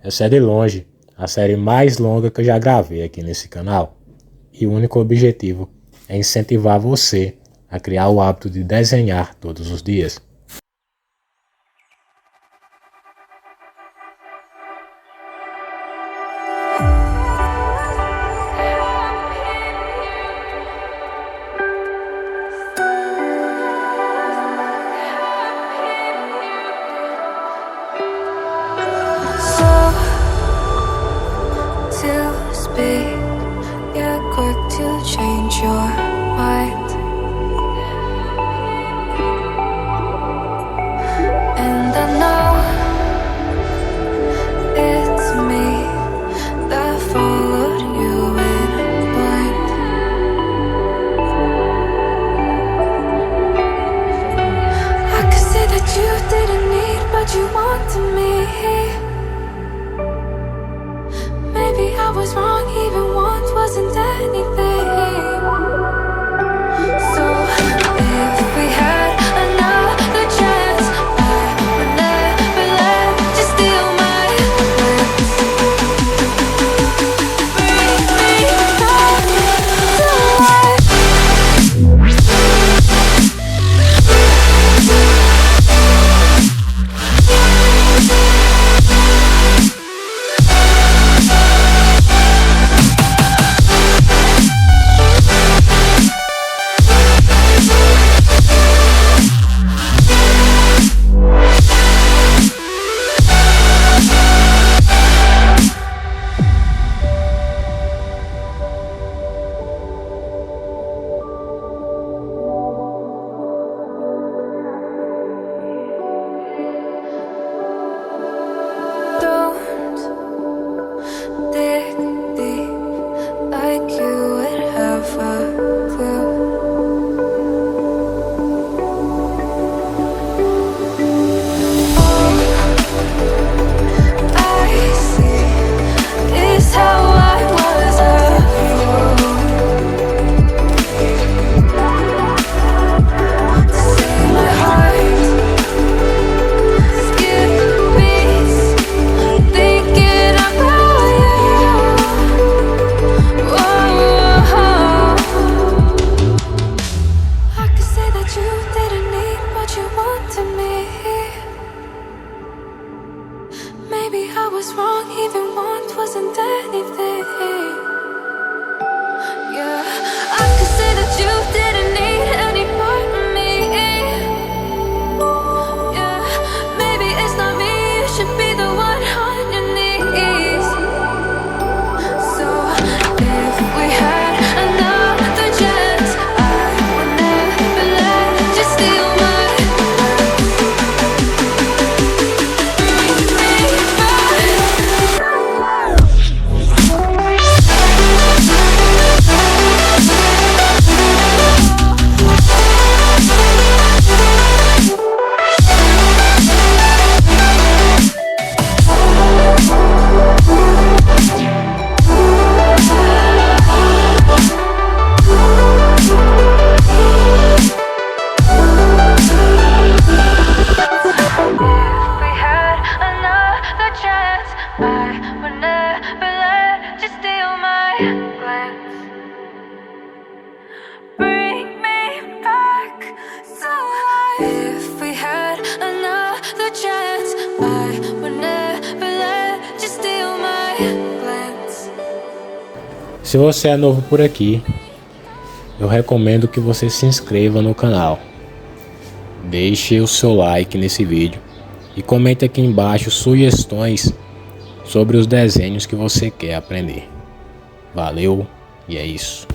Essa é de longe a série mais longa que eu já gravei aqui nesse canal. E o único objetivo é incentivar você a criar o hábito de desenhar todos os dias. Se você é novo por aqui, eu recomendo que você se inscreva no canal. Deixe o seu like nesse vídeo e comente aqui embaixo sugestões sobre os desenhos que você quer aprender. Valeu e é isso.